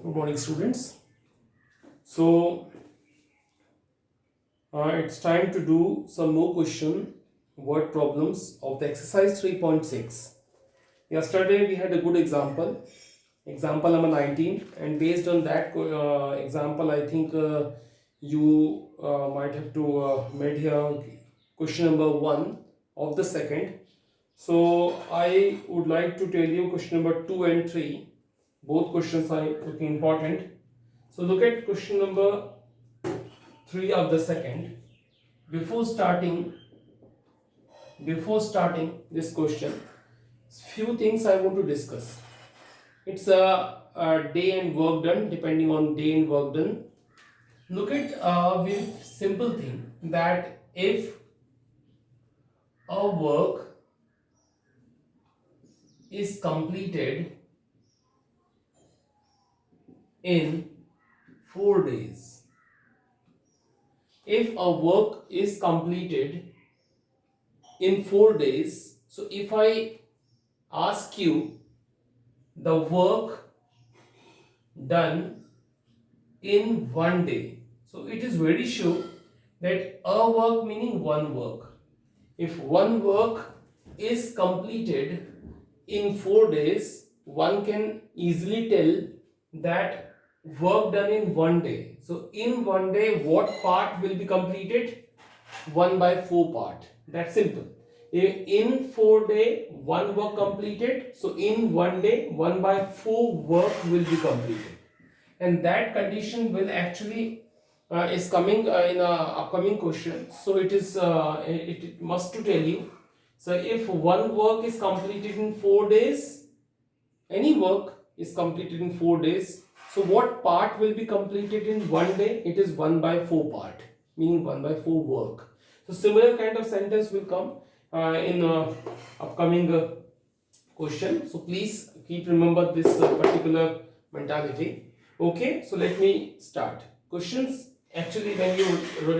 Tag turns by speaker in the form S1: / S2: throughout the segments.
S1: Good morning, students. So it's time to do some more word problems of the exercise 3.6. Yesterday we had a good example number 19, and based on that example, I think you might have to made here question number 1 of the second. So I would like to tell you question number 2 and 3. Both questions are looking important. So look at question number 3 of the second. Before starting this question, few things I want to discuss. It's a day and work done. Depending on day and work done, look at a very simple thing, that if a work is completed in 4 days, if a work is completed in 4 days, so if I ask you the work done in 1 day, so it is very sure that a work meaning one work. If one work is completed in 4 days, one can easily tell that work done in 1 day. So in 1 day, what part will be completed? 1 by 4 part. That's simple. In 4 day, one work completed. So in 1 day, 1 by 4 work will be completed. And that condition will actually is coming in a upcoming question. So it must to tell you. So if one work is completed in 4 days, any work is completed in 4 days, so what part will be completed in 1 day? It is 1 by 4 part, meaning 1 by 4 work. So similar kind of sentence will come in upcoming question. So please keep remember this particular mentality. Okay, so let me start. Questions, actually when you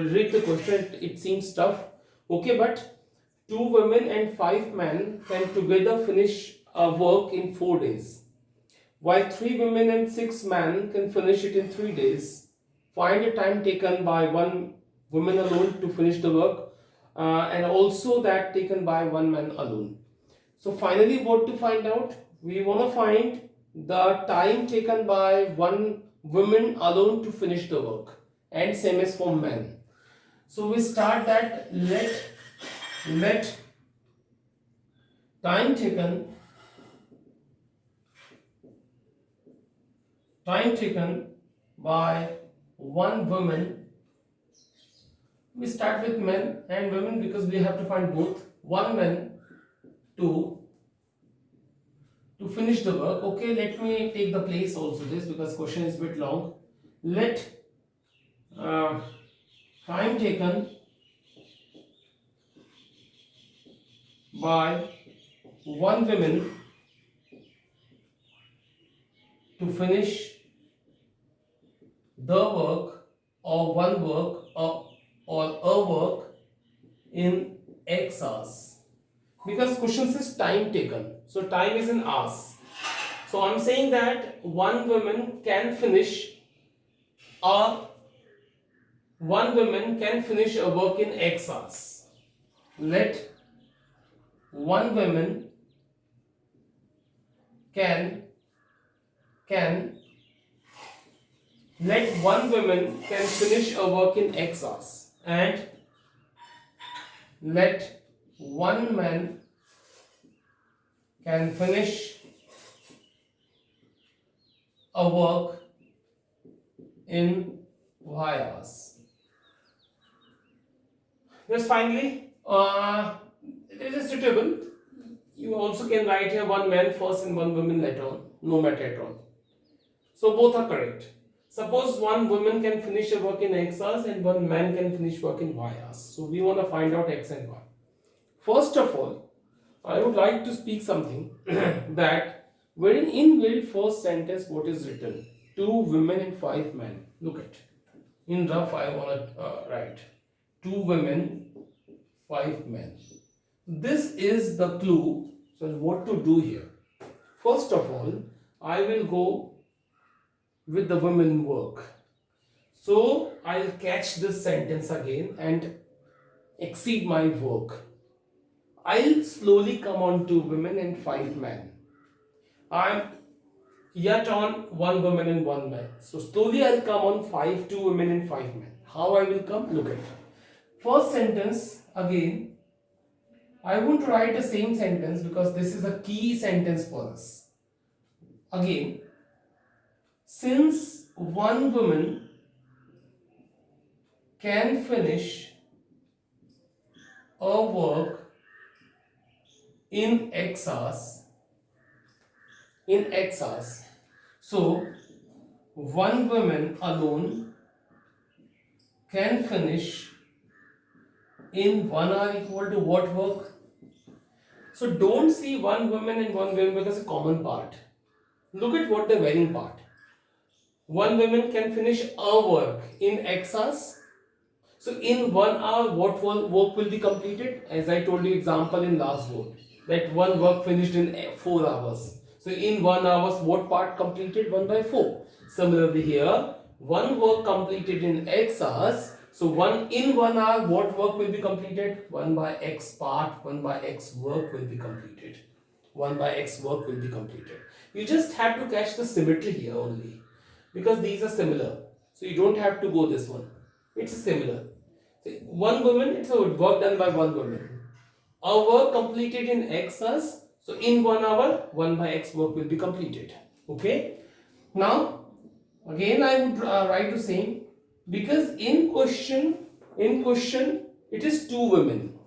S1: read the question, it seems tough. Okay, but 2 women and 5 men can together finish a work in 4 days, while 3 women and 6 men can finish it in 3 days. Find the time taken by 1 woman alone to finish the work, and also that taken by 1 man alone. So finally, what to find out? We want to find the time taken by 1 woman alone to finish the work, and same as for men. So we start that let time taken by 1 woman. We start with men and women because we have to find both. 1 man to finish the work. Okay, let me take the place also this, because question is a bit long. Let uh, time taken by 1 woman to finish the work or one work or a work in X hours, because question says time taken, so time is in hours. So I'm saying that 1 woman can finish a work in X hours. Let 1 woman can finish a work in X hours, and let 1 man can finish a work in Y hours. Just finally, it is suitable. You also can write here 1 man first and 1 woman later on, no matter at all. So both are correct. Suppose 1 woman can finish a work in X hours and 1 man can finish work in Y hours. So we want to find out X and Y. First of all, I would like to speak something that wherein in very first sentence what is written? 2 women and 5 men. Look at. In rough I want to write 2 women, 5 men. This is the clue. So what to do here? First of all, I will go with the women work. So I'll catch this sentence again and exceed my work. I'll slowly come on 2 women and 5 men. I'm yet on 1 woman and 1 man. So slowly I'll come on 2 women and 5 men. How I will come? Look at it. First sentence again. I won't write the same sentence because this is a key sentence for us. Again, since 1 woman can finish a work in X hours, so 1 woman alone can finish in 1 hour equal to what work? So don't see 1 woman and 1 woman because a common part. Look at what the varying part. 1 woman can finish a work in X hours. So in 1 hour, what work will be completed? As I told you example in last board, that one work finished in 4 hours. So in 1 hour, what part completed? 1 by 4. Similarly here, one work completed in X hours. So in 1 hour, what work will be completed? 1 by X part, 1 by X work will be completed. 1 by X work will be completed. You just have to catch the symmetry here only, because these are similar. So you don't have to go this one. It's similar. 1 woman, it's a work done by 1 woman. A work completed in X hours. So in 1 hour, 1 by X work will be completed. Okay. Now, again I would write the same, because in question, it is 2 women.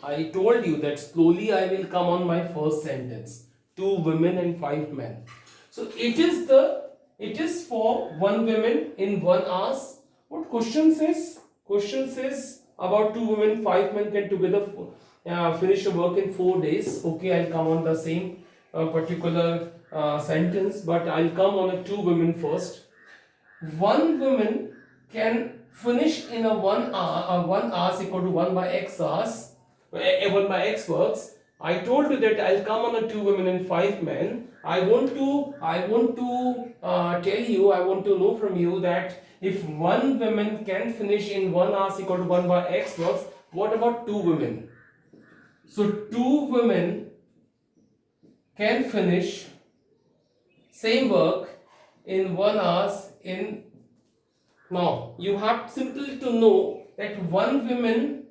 S1: I told you that slowly I will come on my first sentence. 2 women and 5 men. So it is for 1 woman in 1 hour. What question says? Question says about 2 women, 5 men can together finish a work in 4 days. Okay, I'll come on the same particular sentence, but I'll come on a 2 women first. 1 woman can finish in a 1 hour. 1 hour is equal to 1 by X hours. 1 by X works. I told you that I'll come on a 2 women and 5 men. I want to tell you, I want to know from you that if 1 woman can finish in 1 hour equal to 1 by X works, what about 2 women? So 2 women can finish same work in 1 hour in. Now you have simply to know that 1 woman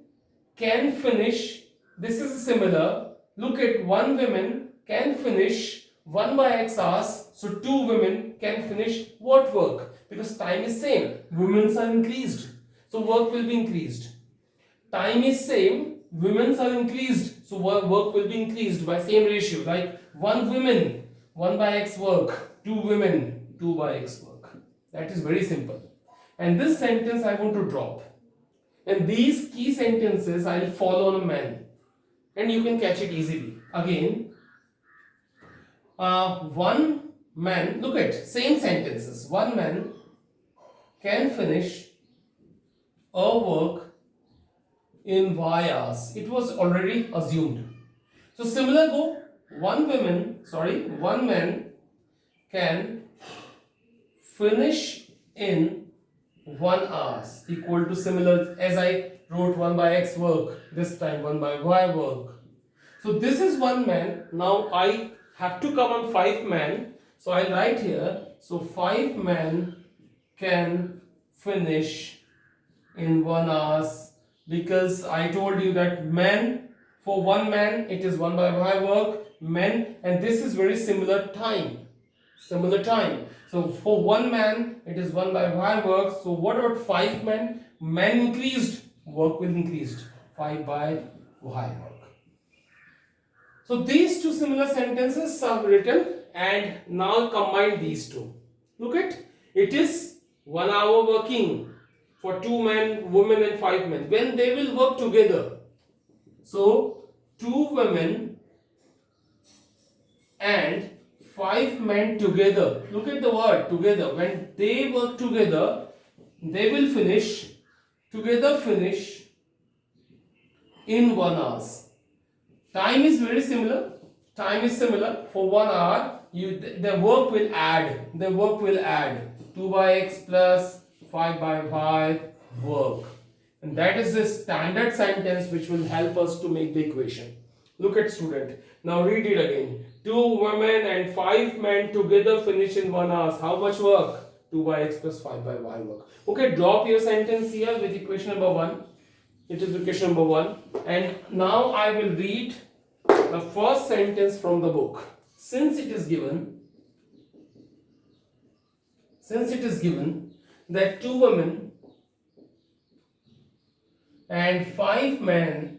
S1: can finish. This is similar. Look at 1 woman can finish 1 by X hours. So 2 women can finish what work? Because time is same. Women's are increased. So work will be increased. Time is same. Women's are increased. So work will be increased by same ratio. Like 1 woman, 1 by X work. 2 women, 2 by X work. That is very simple. And this sentence I want to drop. And these key sentences I will follow on a man. And you can catch it easily. Again, 1 man, look at same sentences. 1 man can finish a work in Y hours. It was already assumed. So similar go, 1 man can finish in 1 hour equal to similar as I wrote 1 by X work, this time 1 by Y work. So this is 1 man. Now I have to come on 5 men. So I'll write here. So 5 men can finish in 1 hour, because I told you that men, for 1 man it is 1 by Y work, men, and this is very similar time. So for 1 man it is 1 by Y work. So what about 5 men? Men increased, work will increased, 5 by Y work. So these two similar sentences are written, and now combine these two. Look at it is 1 hour working for 2 men, women and 5 men. When they will work together. So 2 women and 5 men together. Look at the word together. When they work together, they will finish in 1 hour. Time is very similar. For 1 hour, the work will add 2 by x plus 5 by y work. And that is the standard sentence which will help us to make the equation. Look at student. Now read it again. 2 women and 5 men together finish in 1 hour. How much work? 2 by x plus 5 by y work. Okay, drop your sentence here with equation number 1. It is equation number 1. And now I will read the first sentence from the book. Since it is given that 2 women and 5 men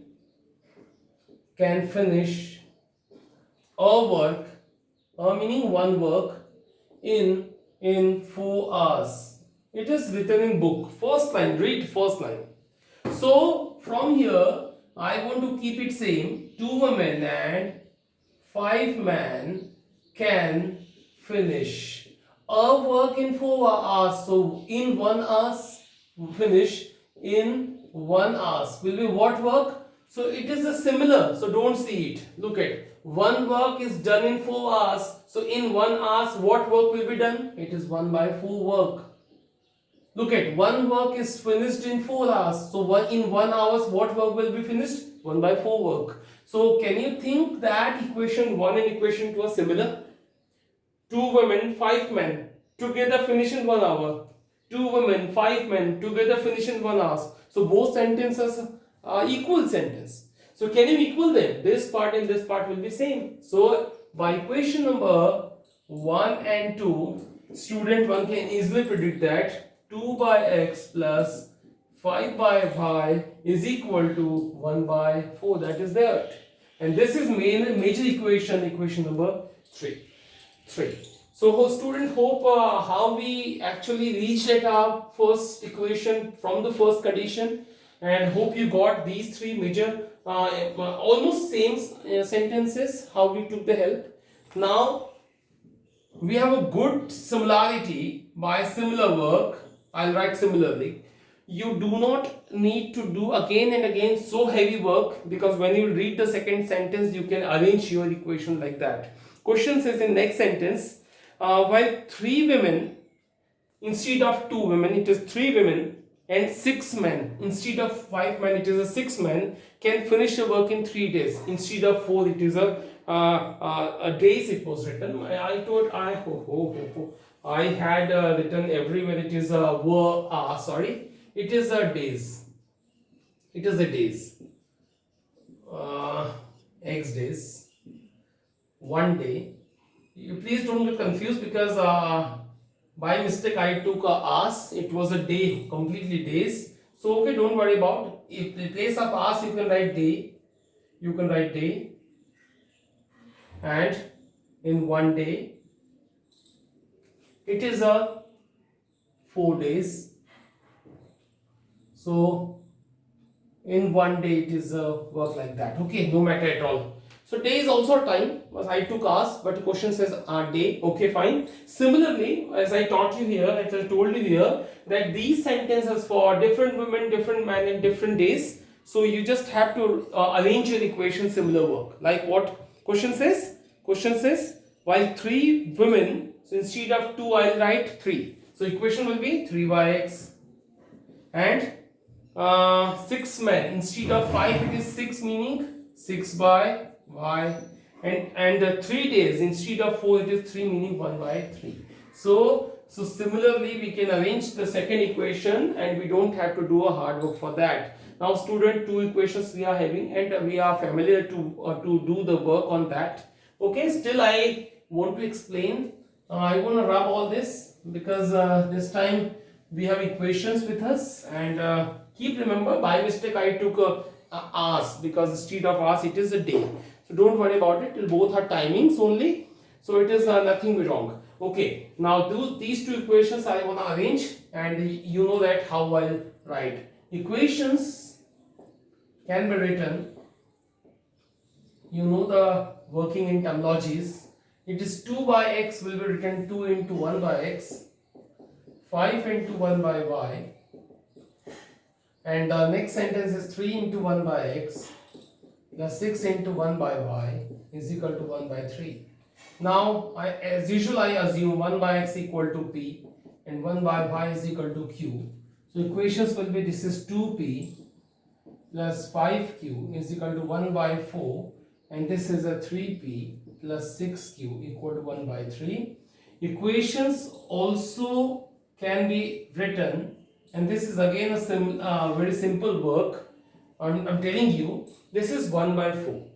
S1: can finish meaning one work in 4 hours. It is written in book. First line, read first line. So from here I want to keep it same. 2 women and 5 men can finish a work in 4 hours. So in 1 hour, finish in 1 hour will be what work? So it is a similar. So don't see it. Look at one work is done in 4 hours. So in 1 hour, what work will be done? It is 1 by 4 work. Look at one work is finished in 4 hours. So in 1 hour, what work will be finished? 1 by 4 work. So can you think that equation 1 and equation 2 are similar? 2 women, 5 men together finish in 1 hour. 2 women, 5 men together finish in 1 hour. So both sentences are equal sentence. So can you equal them? This part and this part will be same. So by equation number 1 and 2, student 1 can easily predict that 2 by x plus 5 by y is equal to 1 by 4. That is that. And this is major equation number 3. So student, hope how we actually reached at our first equation from the first condition, and hope you got these 3 major almost same sentences, how we took the help. Now we have a good similarity by similar work. I'll write similarly. You do not need to do again and again so heavy work, because when you read the second sentence you can arrange your equation like that. Question says in next sentence, while 3 women instead of 2 women, it is 3 women, and 6 men instead of 5 men, it is a 6 men can finish the work in 3 days. Instead of 4, it is a days it was written. I had written everywhere it is it is a days. It is a days. X days. 1 day. You please don't get confused, because by mistake I took hours. It was a day, completely days. So okay, don't worry about. If in place of hours you can write day. You can write day. And in 1 day it is a 4 days. So in 1 day it is a work like that. Okay, no matter at all. So day is also a time, as I took hours, but the question says day. Okay, fine. Similarly, as I taught you here, as I told you here, that these sentences for different women, different men in different days. So you just have to arrange your equation similar work. Like what question says? Question says while 3 women, so instead of 2 I'll write 3. So equation will be 3 by x, and 6 men instead of 5 it is 6, meaning 6 by y, and 3 days instead of 4 it is 3, meaning 1 by 3. So similarly we can arrange the second equation, and we don't have to do a hard work for that. Now student, 2 equations we are having, and we are familiar to do the work on that. Okay, still I want to explain. I want to rub all this, because this time we have equations with us, and keep remember, by mistake I took hours, because instead of hours it is a day. So don't worry about it. Both are timings only, so it is nothing wrong. Okay, now these 2 equations I want to arrange, and you know that how I'll write. Equations can be written, you know the working in terminologies. It is 2 by x will be written 2 into 1 by x, 5 into 1 by y, and the next sentence is 3 into 1 by x plus 6 into 1 by y is equal to 1 by 3. Now as usual I assume 1 by x equal to p, and 1 by y is equal to q. So equations will be, this is 2p plus 5q is equal to 1 by 4, and this is a 3p plus 6q equal to 1 by 3. Equations also can be written, and this is again a very simple work. I'm telling you, this is 1 by 4.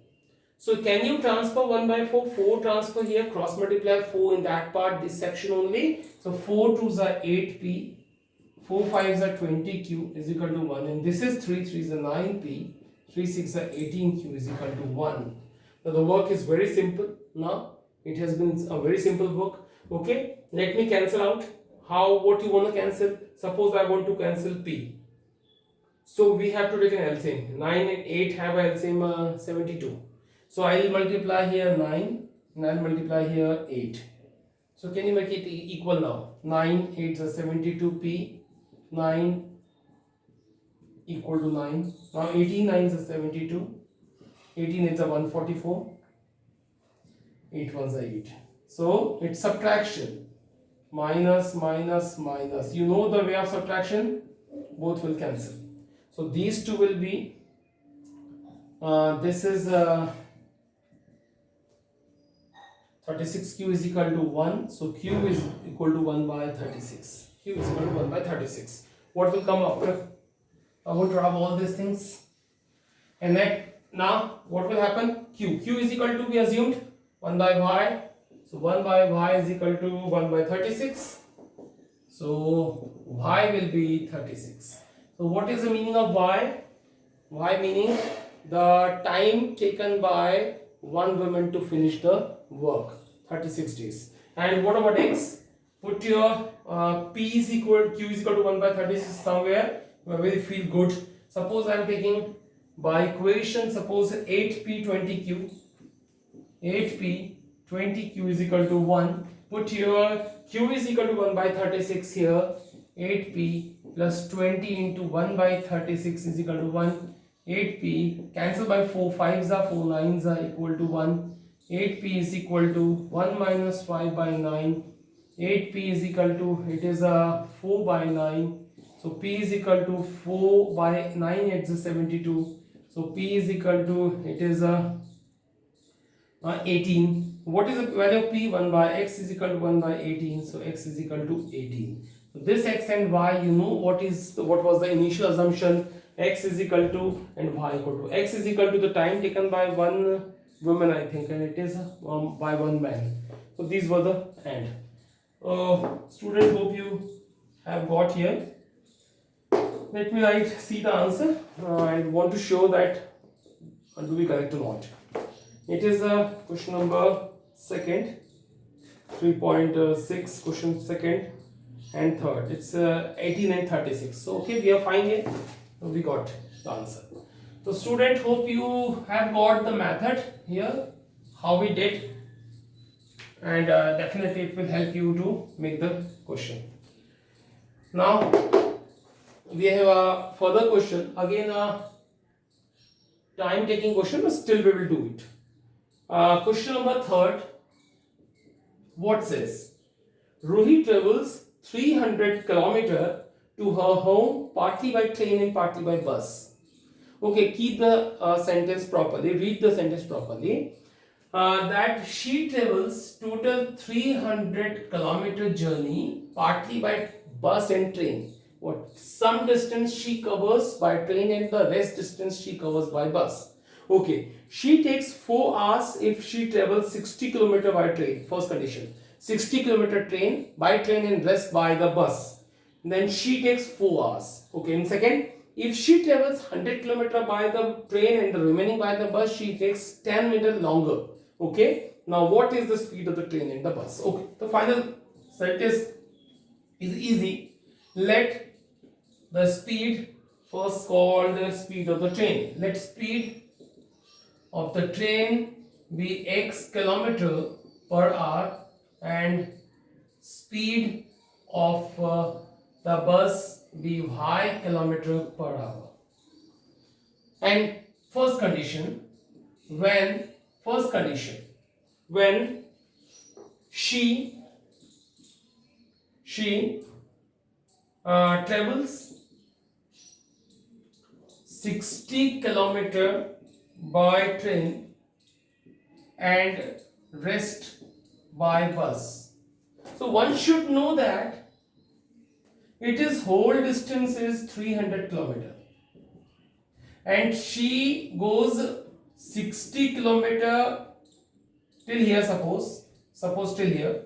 S1: So can you transfer 1 by 4? 4 transfer here, cross multiply 4 in that part, this section only. So 4 2s are 8p, 4 5s are 20q is equal to 1, and this is 3 3s are 9p, 3 6 are 18q is equal to 1. Now the work is very simple. Now it has been a very simple work. Okay, let me cancel out. How, what you want to cancel? Suppose I want to cancel p. So we have to take an LCM. 9 and 8 have a LCM 72. So I will multiply here 9 and I will multiply here 8. So can you make it equal now? 9 8 is 72p. 9 equal to 9. Now 18 9 is 72. 18 is a 144. 8 1 is 8. So it's subtraction. Minus minus minus. You know the way of subtraction? Both will cancel. So these two will be, this is 36q is equal to 1. So q is equal to 1 by 36. Q is equal to 1 by 36. What will come after? I want to have all these things. And then now what will happen? Q is equal to, we assumed 1 by y. So 1 by y is equal to 1 by 36. So y will be 36. So what is the meaning of y? Y meaning the time taken by one woman to finish the work, 36 days. And what about x? Put your p is equal, q is equal to 1 by 36 somewhere where we feel good. Suppose I am taking by equation, suppose 8p 20q. 8p 20q is equal to 1. Put your q is equal to 1 by 36 here. 8p plus 20 into 1 by 36 is equal to 1. 8p cancel by 4 5s are 4 9s are equal to 1. 8p is equal to 1 minus 5 by 9. 8p is equal to, it is a 4 by 9. So p is equal to 4 by 9, it's a 72. So p is equal to, it is a 18. What is the value of p? 1 by x is equal to 1 by 18. So x is equal to 18. So this x and y, you know what was the initial assumption? X is equal to and y equal to. X is equal to the time taken by one woman, I think, and it is by one man. So these were the end. Student, hope you have got here. Let me see the answer. I want to show that do we correct or not. It is question number second, 3.6 question second and third. It's 18 and 36. So okay, we are fine here. We got the answer. So student, hope you have got the method here, how we did, and definitely it will help you to make the question. Now we have a further question, again a time taking question, but still we will do it. Question number third. What says? Ruhi travels 300 km to her home partly by train and partly by bus. Okay, keep the sentence properly, read the sentence properly. That she travels total 300 km journey partly by bus and train. What some distance she covers by train and the rest distance she covers by bus. Okay, she takes 4 hours if she travels 60 km by train. First condition, 60 km train by train and rest by the bus. Then she takes 4 hours. Okay, in second, if she travels 100 km by the train and the remaining by the bus, she takes 10 minutes longer. Okay, now what is the speed of the train and the bus? Okay, the final sentence is easy. Let the speed first called the speed of the train. Let speed of the train be x kilometer per hour and speed of the bus be y kilometer per hour. And first condition, when she travels 60 kilometer by train and rest by bus. So one should know that it is whole distance is 300 kilometer and she goes 60 kilometer till here, suppose till here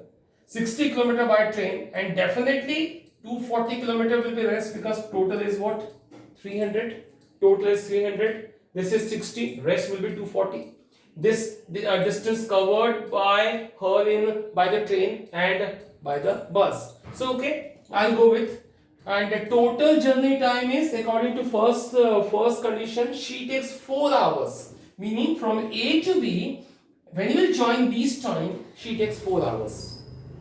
S1: 60 kilometer by train, and definitely 240 kilometer will be rest because total is what, 300, total is 300, this is 60, rest will be 240. This distance covered by her in by the train and by the bus. So okay, I'll go with, and the total journey time is according to first condition, she takes 4 hours, meaning from A to B when you will join these time she takes 4 hours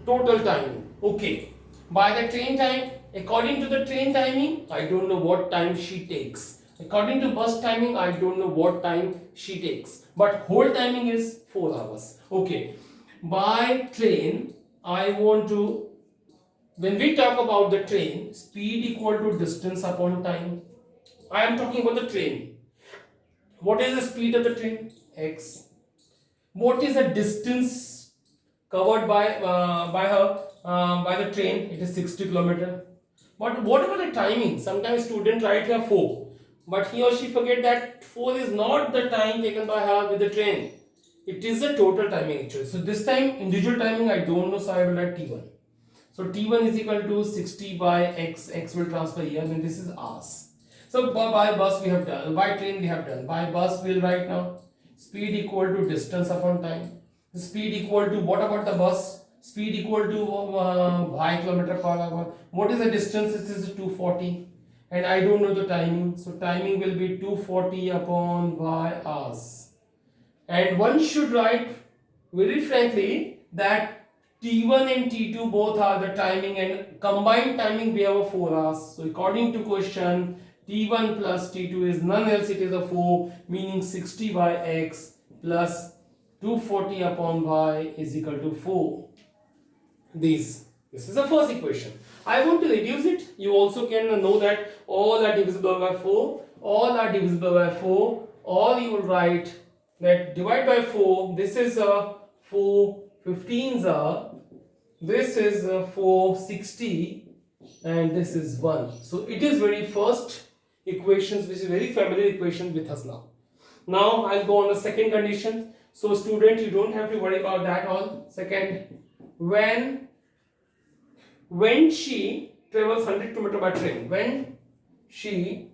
S1: total timing. Okay, by the train time, according to the train timing I don't know what time she takes, according to bus timing I don't know what time she takes, but whole timing is 4 hours. Okay, by train I want to, when we talk about the train, speed equal to distance upon time. I am talking about the train. What is the speed of the train? X. What is the distance covered by her by the train? It is 60 kilometer. But what about the timing? Sometimes student write here 4, but he or she forget that 4 is not the time taken by her with the train. It is the total timing actually. So this time individual timing I don't know, so I will write T1. So T1 is equal to 60 by X. X will transfer here, and this is hours. So by bus we have done, by train we have done, by bus we will write now speed equal to distance upon time. Speed equal to, what about the bus? Speed equal to y kilometer per hour. What is the distance? This is 240, and I don't know the timing. So timing will be 240 upon y hours. And one should write very frankly that T1 and T2 both are the timing, and combined timing we have a 4 hours. So according to question, T1 plus T2 is none else, it is a 4, meaning 60 by X plus 240 upon Y is equal to 4. This is the first equation. I want to reduce it. You also can know that all are divisible by 4, all are divisible by 4, or you will write that divide by 4, this is a 4 15s are, this is 460, and this is 1. So it is very first equations, which is very familiar equation with us now. Now I'll go on the second condition. So student, you don't have to worry about that all. Second, when she travels 100 km by train, when she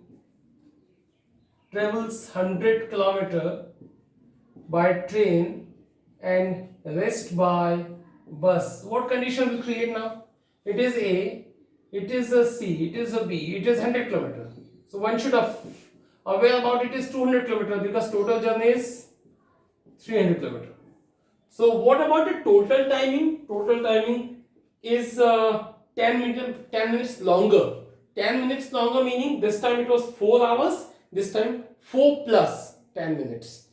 S1: travels 100 km by train and rest by bus, what condition will create now? It is A, it is a C, it is a B, it is 100 km. So one should have aware about it is 200 km because total journey is 300 km. So what about the total timing? Total timing is 10 minutes longer. 10 minutes longer, meaning this time it was 4 hours, this time 4 plus 10 minutes.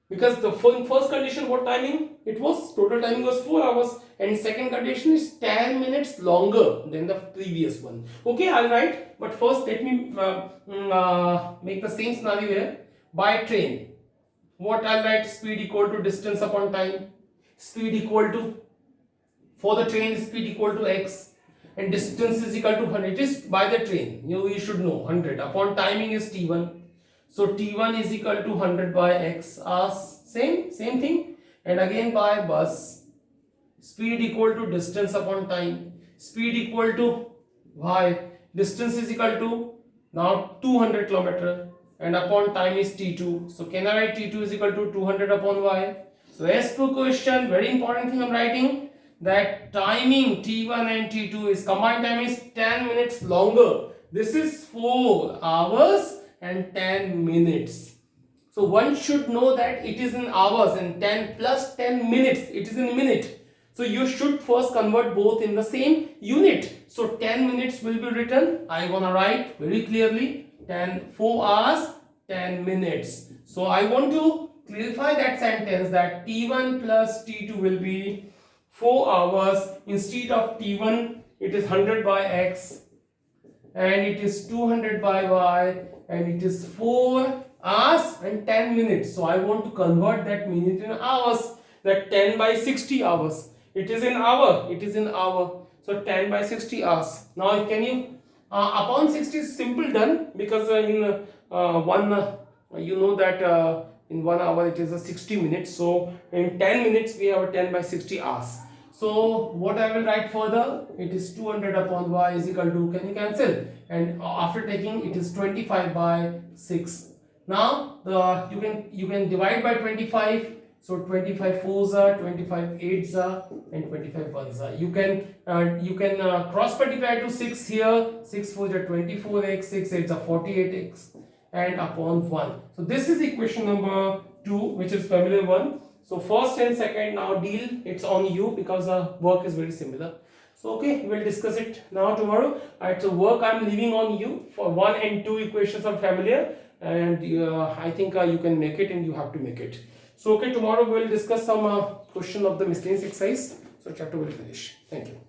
S1: Because the first condition, what timing? It was, total timing was 4 hours, and second condition is 10 minutes longer than the previous one. Okay, I'll write, but first let me make the same scenario here. By train, what I'll write? Speed equal to distance upon time. Speed equal to, for the train, speed equal to X, and distance is equal to 100. It is by the train, you should know 100 upon timing is T1. So T1 is equal to 100 by X hours, same thing. And again by bus, speed equal to distance upon time, speed equal to Y, distance is equal to now 200 km, and upon time is T2. So can I write T2 is equal to 200 upon Y? So as per question, very important thing I'm writing, that timing T1 and T2 is combined time is 10 minutes longer. This is 4 hours and 10 minutes. So one should know that it is in hours, and 10 plus 10 minutes, it is in minute. So you should first convert both in the same unit. So 10 minutes will be written. I gonna write very clearly 4 hours 10 minutes. So I want to clarify that sentence that T1 plus T2 will be 4 hours. Instead of T1 it is 100 by X and it is 200 by y, and it is 4 hours and 10 minutes. So I want to convert that minute in hours, that 10 by 60 hours. It is in hour, it is in hour. So 10 by 60 hours. Now can you, upon 60 is simple done, because in one, you know that in 1 hour it is a 60 minutes. So in 10 minutes we have a 10 by 60 hours. So what I will write further, it is 200 upon y is equal to, can you cancel? And after taking, it is 25 by 6. Now you can divide by 25. So 25 fours are, 25 eights are, and 25 ones are. You can cross multiply to 6 here. 6 fours are 24x, 6 eights are 48x, and upon 1. So this is equation number 2, which is familiar one. So first and second now deal, it's on you, because the work is very similar. So okay, we'll discuss it now tomorrow. Alright, so work I'm leaving on you. For 1 and 2 equations are familiar, and I think you can make it, and you have to make it. So okay, tomorrow we'll discuss some question of the miscellaneous exercise. So chapter will finish. Thank you.